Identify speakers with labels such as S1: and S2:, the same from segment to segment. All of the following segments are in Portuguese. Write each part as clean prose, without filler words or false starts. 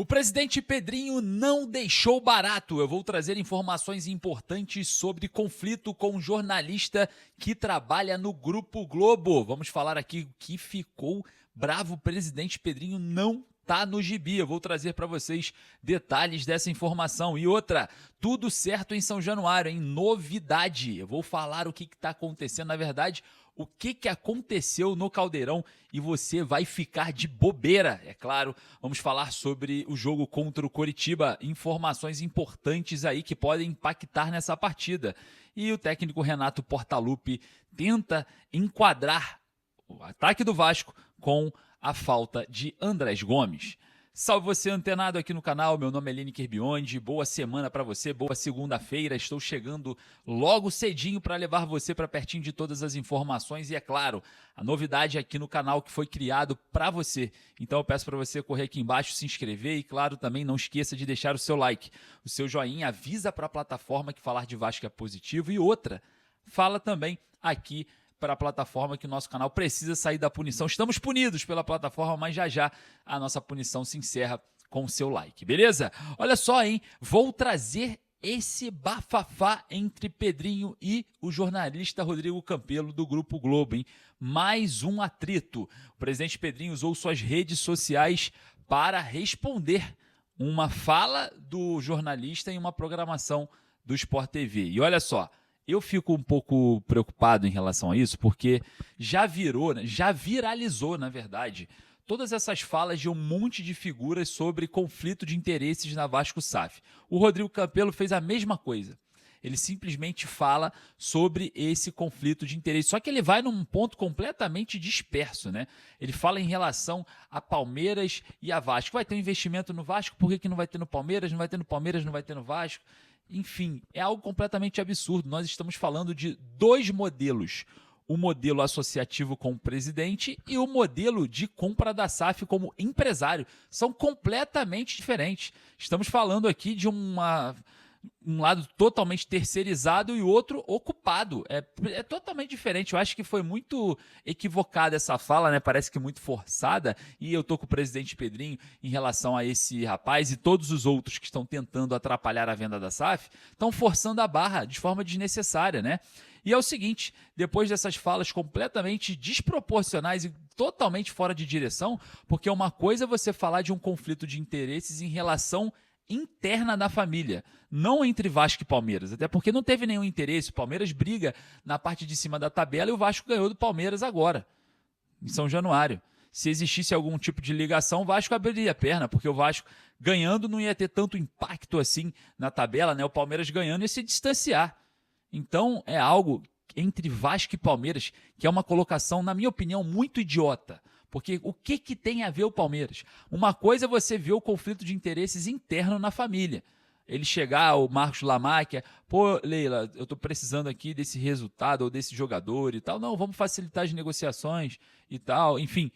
S1: O presidente Pedrinho não deixou barato. Eu vou trazer informações importantes sobre conflito com um jornalista que trabalha no Grupo Globo. Vamos falar aqui o que ficou bravo. O presidente Pedrinho não tá no gibi. Eu vou trazer para vocês detalhes dessa informação. E outra, tudo certo em São Januário, hein? Novidade. Eu vou falar o que está acontecendo. Na verdade, o que aconteceu no Caldeirão e você vai ficar de bobeira, é claro. Vamos falar sobre o jogo contra o Coritiba, informações importantes aí que podem impactar nessa partida. E o técnico Renato Portaluppi tenta enquadrar o ataque do Vasco com a falta de Andrés Gomes. Salve você antenado aqui no canal, meu nome é Lineker Biondi, boa semana para você, boa segunda-feira, estou chegando logo cedinho para levar você para pertinho de todas as informações e é claro, a novidade aqui no canal que foi criado para você, então eu peço para você correr aqui embaixo, se inscrever e claro, também não esqueça de deixar o seu like, o seu joinha avisa para a plataforma que falar de Vasco é positivo e outra, fala também aqui para a plataforma que o nosso canal precisa sair da punição. Estamos punidos pela plataforma, mas já a nossa punição se encerra com o seu like, beleza? Olha só, hein? Vou trazer esse bafafá entre Pedrinho e o jornalista Rodrigo Campelo do Grupo Globo, hein? Mais um atrito. O presidente Pedrinho usou suas redes sociais para responder uma fala do jornalista em uma programação do Sport TV. E olha só, eu fico um pouco preocupado em relação a isso, porque já viralizou, na verdade, todas essas falas de um monte de figuras sobre conflito de interesses na Vasco SAF. O Rodrigo Campelo fez a mesma coisa. Ele simplesmente fala sobre esse conflito de interesse. Só que ele vai num ponto completamente disperso, né? Ele fala em relação a Palmeiras e a Vasco. Vai ter um investimento no Vasco, por que não vai ter no Palmeiras? Não vai ter no Palmeiras, não vai ter no Vasco? Enfim, é algo completamente absurdo. Nós estamos falando de dois modelos. O modelo associativo como presidente e o modelo de compra da SAF como empresário. São completamente diferentes. Estamos falando aqui de um lado totalmente terceirizado e o outro ocupado. É totalmente diferente. Eu acho que foi muito equivocada essa fala, né? Parece que muito forçada. E eu tô com o presidente Pedrinho em relação a esse rapaz e todos os outros que estão tentando atrapalhar a venda da SAF, estão forçando a barra de forma desnecessária, né? E é o seguinte, depois dessas falas completamente desproporcionais e totalmente fora de direção, porque uma coisa é você falar de um conflito de interesses em relação interna da família, não entre Vasco e Palmeiras, até porque não teve nenhum interesse. O Palmeiras briga na parte de cima da tabela e o Vasco ganhou do Palmeiras agora, em São Januário. Se existisse algum tipo de ligação, o Vasco abriria a perna, porque o Vasco ganhando não ia ter tanto impacto assim na tabela, né? O Palmeiras ganhando ia se distanciar. Então é algo entre Vasco e Palmeiras que é uma colocação, na minha opinião, muito idiota. Porque o que tem a ver o Palmeiras? Uma coisa é você ver o conflito de interesses interno na família. Ele chegar, o Marcos Lamáquia, pô, Leila, eu estou precisando aqui desse resultado ou desse jogador e tal. Não, vamos facilitar as negociações e tal. Enfim,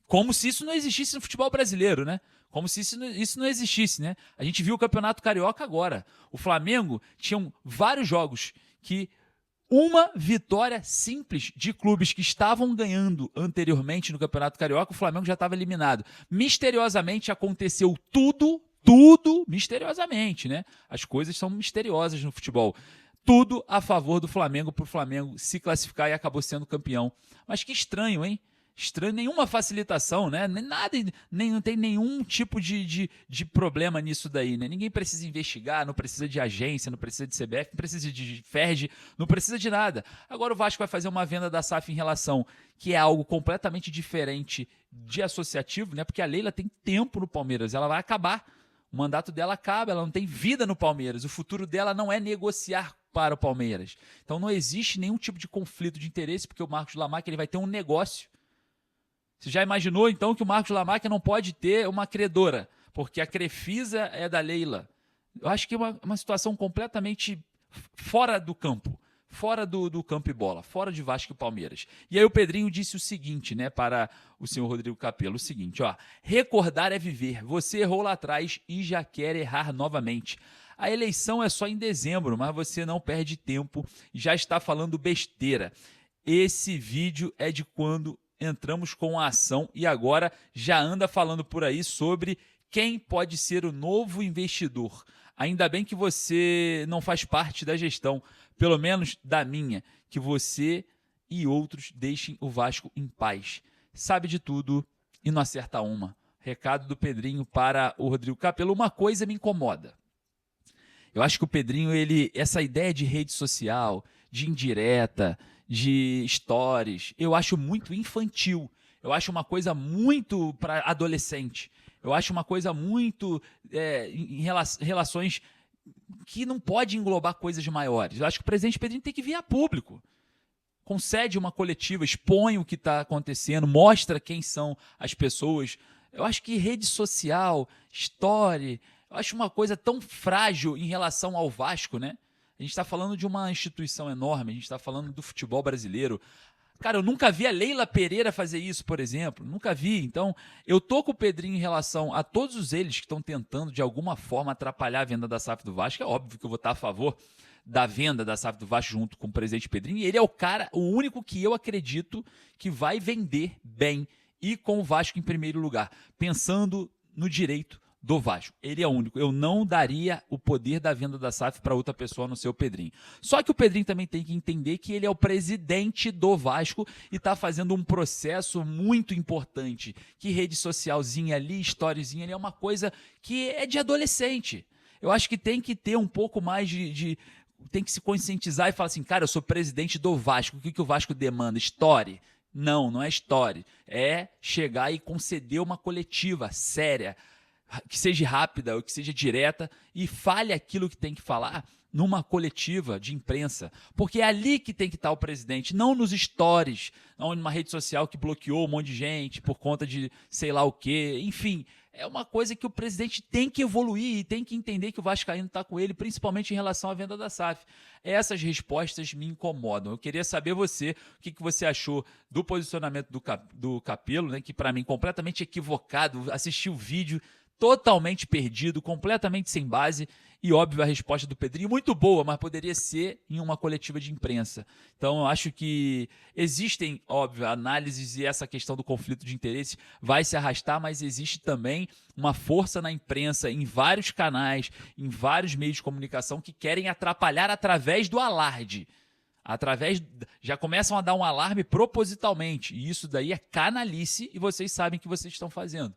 S1: como se isso não existisse no futebol brasileiro, né? Como se isso não existisse, né? A gente viu o Campeonato Carioca agora. O Flamengo tinha vários jogos que uma vitória simples de clubes que estavam ganhando anteriormente no Campeonato Carioca, o Flamengo já estava eliminado. Misteriosamente aconteceu tudo misteriosamente, né? As coisas são misteriosas no futebol. Tudo a favor do Flamengo, para o Flamengo se classificar e acabou sendo campeão. Mas que estranho, hein? Estranho, nenhuma facilitação, né? Nada, não tem nenhum tipo de problema nisso daí, né? Ninguém precisa investigar, não precisa de agência, não precisa de CBF, não precisa de FERJ, não precisa de nada. Agora o Vasco vai fazer uma venda da SAF em relação, que é algo completamente diferente de associativo, né? Porque a Leila tem tempo no Palmeiras, ela vai acabar. O mandato dela acaba, ela não tem vida no Palmeiras. O futuro dela não é negociar para o Palmeiras. Então não existe nenhum tipo de conflito de interesse, porque o Marcos Lamáquia ele vai ter um negócio. Você já imaginou, então, que o Marcos Lamáquia não pode ter uma credora, porque a Crefisa é da Leila? Eu acho que é uma situação completamente fora do campo, fora do campo e bola, fora de Vasco e Palmeiras. E aí o Pedrinho disse o seguinte, né, para o senhor Rodrigo Campelo, o seguinte, ó, recordar é viver, você errou lá atrás e já quer errar novamente. A eleição é só em dezembro, mas você não perde tempo e já está falando besteira. Esse vídeo é de quando entramos com a ação e agora já anda falando por aí sobre Quem pode ser o novo investidor? Ainda bem que você não faz parte da gestão, pelo menos da minha, que você e outros deixem o Vasco em paz. Sabe de tudo e não acerta uma. Recado do Pedrinho para o Rodrigo Capello. Uma coisa me incomoda. Eu acho que o Pedrinho, essa ideia de rede social, de indireta, de stories, eu acho muito infantil. Eu acho uma coisa muito para adolescente. Eu acho uma coisa muito em relações que não pode englobar coisas maiores. Eu acho que o presidente Pedrinho tem que vir a público. Concede uma coletiva, expõe o que está acontecendo, mostra quem são as pessoas. Eu acho que rede social, story, eu acho uma coisa tão frágil em relação ao Vasco, né? A gente está falando de uma instituição enorme, a gente está falando do futebol brasileiro. Cara, eu nunca vi a Leila Pereira fazer isso, por exemplo. Nunca vi. Então, eu tô com o Pedrinho em relação a todos eles que estão tentando, de alguma forma, atrapalhar a venda da SAF do Vasco. É óbvio que eu vou estar a favor da venda da SAF do Vasco junto com o presidente Pedrinho. E ele é o único que eu acredito que vai vender bem e com o Vasco em primeiro lugar, pensando no direito do Vasco. Ele é o único. Eu não daria o poder da venda da SAF para outra pessoa, no seu Pedrinho. Só que o Pedrinho também tem que entender que ele é o presidente do Vasco e está fazendo um processo muito importante. Que rede socialzinha ali, storyzinha ali, é uma coisa que é de adolescente. Eu acho que tem que ter um pouco mais tem que se conscientizar e falar assim, cara, eu sou presidente do Vasco. O que o Vasco demanda? Story? Não, não é story. É chegar e conceder uma coletiva séria, que seja rápida ou que seja direta, e fale aquilo que tem que falar numa coletiva de imprensa, porque é ali que tem que estar o presidente, não nos stories, não numa rede social que bloqueou um monte de gente por conta de sei lá o quê, enfim, é uma coisa que o presidente tem que evoluir e tem que entender que o vascaíno está com ele, principalmente em relação à venda da SAF. Essas respostas me incomodam. Eu queria saber o que você achou do posicionamento do Capello, né, que para mim completamente equivocado, assisti o vídeo totalmente perdido, completamente sem base, e óbvio a resposta do Pedrinho muito boa, mas poderia ser em uma coletiva de imprensa. Então eu acho que existem, óbvio, análises e essa questão do conflito de interesse vai se arrastar, mas existe também uma força na imprensa, em vários canais, em vários meios de comunicação que querem atrapalhar através do alarde. Já começam a dar um alarme propositalmente, e isso daí é canalice e vocês sabem o que vocês estão fazendo.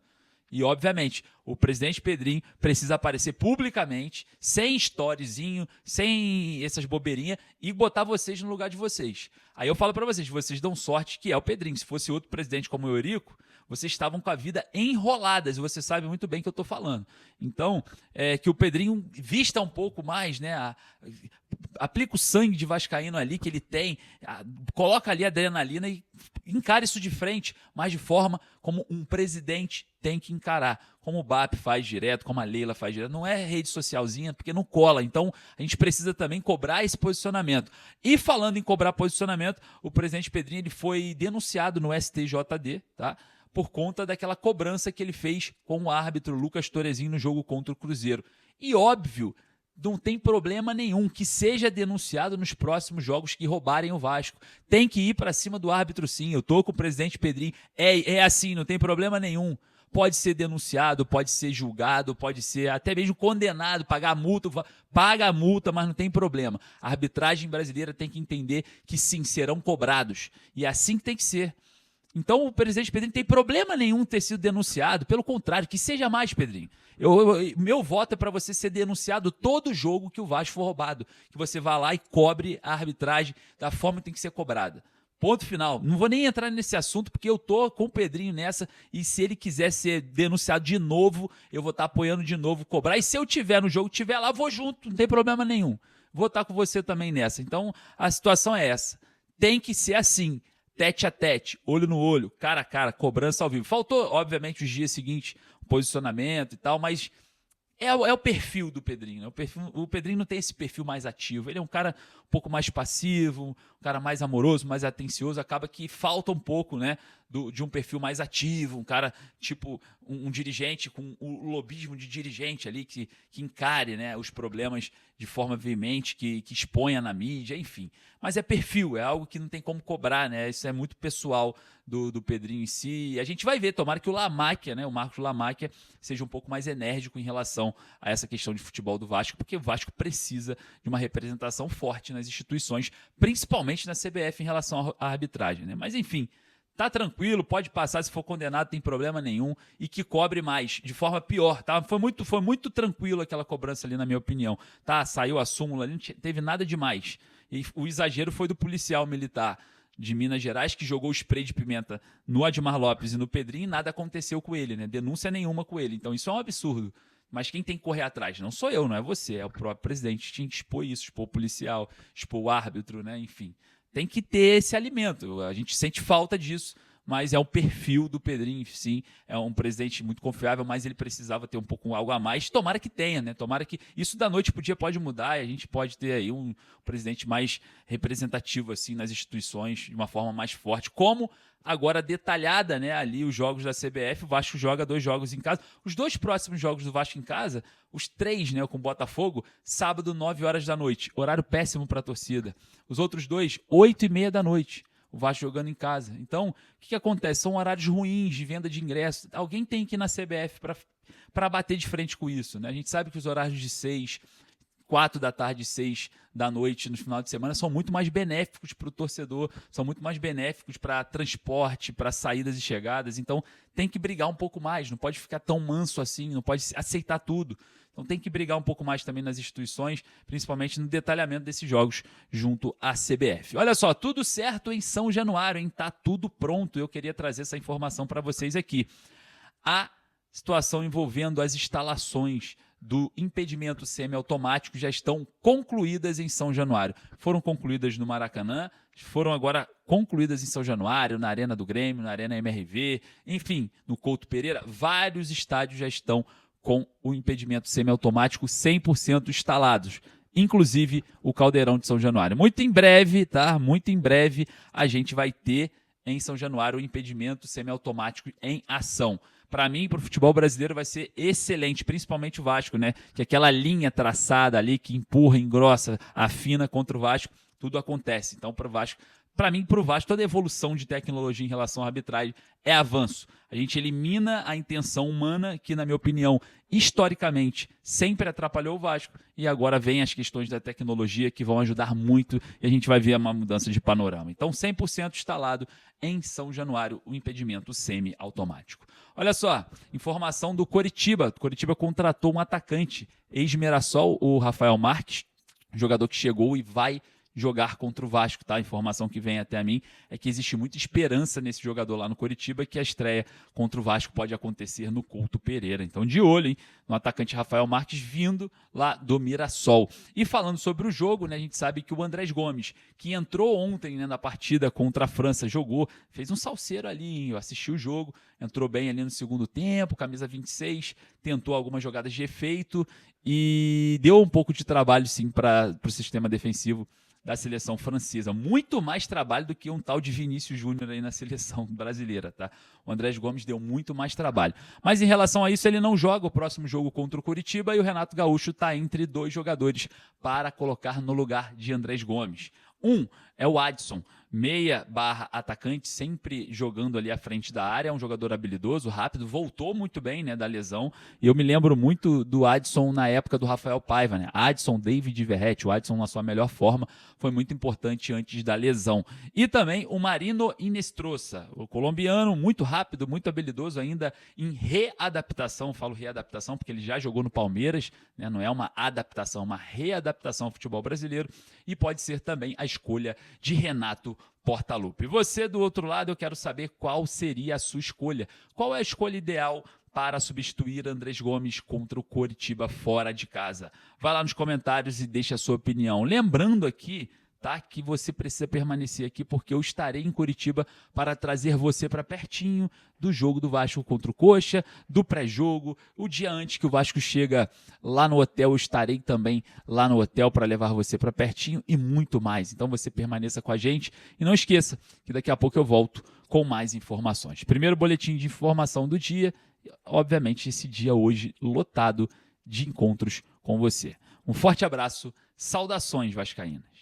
S1: E, obviamente, o presidente Pedrinho precisa aparecer publicamente, sem storyzinho, sem essas bobeirinhas, e botar vocês no lugar de vocês. Aí eu falo para vocês dão sorte que é o Pedrinho. Se fosse outro presidente como o Eurico, vocês estavam com a vida enroladas, e você sabe muito bem o que eu estou falando. Então, que o Pedrinho vista um pouco mais, né? Aplica o sangue de vascaíno ali que ele tem, coloca ali a adrenalina e encara isso de frente, mas de forma como um presidente tem que encarar, como o BAP faz direto, como a Leila faz direto. Não é rede socialzinha, porque não cola. Então, a gente precisa também cobrar esse posicionamento. E falando em cobrar posicionamento, o presidente Pedrinho ele foi denunciado no STJD, tá? Por conta daquela cobrança que ele fez com o árbitro Lucas Torezinho no jogo contra o Cruzeiro. E óbvio, não tem problema nenhum que seja denunciado nos próximos jogos que roubarem o Vasco. Tem que ir para cima do árbitro, sim. Eu tô com o presidente Pedrinho. É assim, não tem problema nenhum. Pode ser denunciado, pode ser julgado, pode ser até mesmo condenado, pagar multa, paga a multa, mas não tem problema. A arbitragem brasileira tem que entender que sim, serão cobrados. E é assim que tem que ser. Então o presidente Pedrinho não tem problema nenhum ter sido denunciado, pelo contrário, que seja mais, Pedrinho. Meu voto é para você ser denunciado todo jogo que o Vasco for roubado, que você vá lá e cobre a arbitragem da forma que tem que ser cobrada. Ponto final. Não vou nem entrar nesse assunto, porque eu tô com o Pedrinho nessa, e se ele quiser ser denunciado de novo, eu vou estar apoiando de novo, cobrar, e se eu tiver no jogo, tiver lá, vou junto, não tem problema nenhum. Vou estar com você também nessa. Então, a situação é essa. Tem que ser assim. Tete a tete, olho no olho, cara a cara, cobrança ao vivo. Faltou, obviamente, os dias seguintes, posicionamento e tal, mas é o perfil do Pedrinho. Né? O Pedrinho não tem esse perfil mais ativo. Ele é um cara um pouco mais passivo, um cara mais amoroso, mais atencioso. Acaba que falta um pouco, né, de um perfil mais ativo, um cara tipo um dirigente com o lobismo de dirigente ali, que encare, né, os problemas de forma veemente, que exponha na mídia, enfim. Mas é perfil, é algo que não tem como cobrar, né? Isso é muito pessoal do Pedrinho em si. E a gente vai ver, tomara que o Lamáquia, né, o Marcos Lamáquia, seja um pouco mais enérgico em relação a essa questão de futebol do Vasco, porque o Vasco precisa de uma representação forte nas instituições, principalmente na CBF em relação à arbitragem, né? Mas enfim, tá tranquilo, pode passar, se for condenado, tem problema nenhum, e que cobre mais, de forma pior, tá? Foi muito tranquilo aquela cobrança ali, na minha opinião, tá? Saiu a súmula ali, não teve nada demais. E o exagero foi do policial militar de Minas Gerais, que jogou o spray de pimenta no Admar Lopes e no Pedrinho, e nada aconteceu com ele, né? Denúncia nenhuma com ele. Então isso é um absurdo. Mas quem tem que correr atrás? Não sou eu, não é você, é o próprio presidente. Tinha que expor isso, expor o policial, expor o árbitro, né? Enfim. Tem que ter esse alimento. A gente sente falta disso, mas é o perfil do Pedrinho, sim. É um presidente muito confiável, mas ele precisava ter um pouco algo a mais. Tomara que tenha, né? Tomara que isso da noite pro dia pode mudar e a gente pode ter aí um presidente mais representativo assim nas instituições, de uma forma mais forte, como agora detalhada, né, ali os jogos da CBF. O Vasco joga 2 jogos em casa. Os 2 próximos jogos do Vasco em casa, os 3, né, com o Botafogo, sábado, 9 horas da noite. Horário péssimo para a torcida. Os outros 2, 8h30 da noite. O Vasco jogando em casa. Então, o que acontece? São horários ruins de venda de ingressos. Alguém tem que ir na CBF para bater de frente com isso, né? A gente sabe que os horários de 6, 4 da tarde, 6 da noite no final de semana são muito mais benéficos para o torcedor, são muito mais benéficos para transporte, para saídas e chegadas. Então tem que brigar um pouco mais, não pode ficar tão manso assim, não pode aceitar tudo. Então tem que brigar um pouco mais também nas instituições, principalmente no detalhamento desses jogos junto à CBF. Olha só, tudo certo em São Januário, hein? Tá tudo pronto. Eu queria trazer essa informação para vocês aqui. A situação envolvendo as instalações do impedimento semiautomático já estão concluídas em São Januário. Foram concluídas no Maracanã, foram agora concluídas em São Januário, na Arena do Grêmio, na Arena MRV, enfim, no Couto Pereira. Vários estádios já estão com o impedimento semiautomático 100% instalados, inclusive o Caldeirão de São Januário. Muito em breve, tá? Muito em breve a gente vai ter em São Januário o impedimento semiautomático em ação. Para mim, para o futebol brasileiro, vai ser excelente, principalmente o Vasco, né? Que aquela linha traçada ali que empurra, engrossa, afina contra o Vasco, tudo acontece. Então, para o Vasco, para mim, para o Vasco, toda evolução de tecnologia em relação à arbitragem é avanço. A gente elimina a intenção humana, que, na minha opinião, historicamente, sempre atrapalhou o Vasco, e agora vem as questões da tecnologia que vão ajudar muito, e a gente vai ver uma mudança de panorama. Então, 100% instalado em São Januário, o impedimento semi-automático. Olha só, informação do Coritiba. O Coritiba contratou um atacante, ex-Mirassol, o Rafael Marques, jogador que chegou e vai jogar contra o Vasco, tá? A informação que vem até a mim é que existe muita esperança nesse jogador lá no Coritiba, que a estreia contra o Vasco pode acontecer no Couto Pereira. Então, de olho, hein? No atacante Rafael Marques vindo lá do Mirassol. E falando sobre o jogo, né? A gente sabe que o Andrés Gomes, que entrou ontem, né, na partida contra a França, jogou, fez um salseiro ali, eu assisti o jogo, entrou bem ali no segundo tempo, camisa 26, tentou algumas jogadas de efeito e deu um pouco de trabalho, sim, para o sistema defensivo da seleção francesa. Muito mais trabalho do que um tal de Vinícius Júnior aí na seleção brasileira, tá? O Andrés Gomes deu muito mais trabalho. Mas em relação a isso, ele não joga o próximo jogo contra o Coritiba e o Renato Gaúcho está entre 2 jogadores para colocar no lugar de Andrés Gomes. Um é o Adson, meia/atacante, sempre jogando ali à frente da área, é um jogador habilidoso, rápido, voltou muito bem, né, da lesão, e eu me lembro muito do Adson na época do Rafael Paiva, né? Adson, David Verratti, o Adson na sua melhor forma, foi muito importante antes da lesão. E também o Marino Inestrosa, o colombiano, muito rápido, muito habilidoso, ainda em readaptação, falo readaptação porque ele já jogou no Palmeiras, né? Não é uma adaptação, uma readaptação ao futebol brasileiro, e pode ser também a escolha de Renato Portaluppi. E você, do outro lado, eu quero saber qual seria a sua escolha. Qual é a escolha ideal para substituir Andrés Gomes contra o Coritiba fora de casa? Vai lá nos comentários e deixa a sua opinião. Lembrando aqui, tá, que você precisa permanecer aqui porque eu estarei em Curitiba para trazer você para pertinho do jogo do Vasco contra o Coxa, do pré-jogo, o dia antes que o Vasco chega lá no hotel, eu estarei também lá no hotel para levar você para pertinho e muito mais. Então você permaneça com a gente e não esqueça que daqui a pouco eu volto com mais informações. Primeiro boletim de informação do dia, obviamente esse dia hoje lotado de encontros com você. Um forte abraço, saudações vascaínas.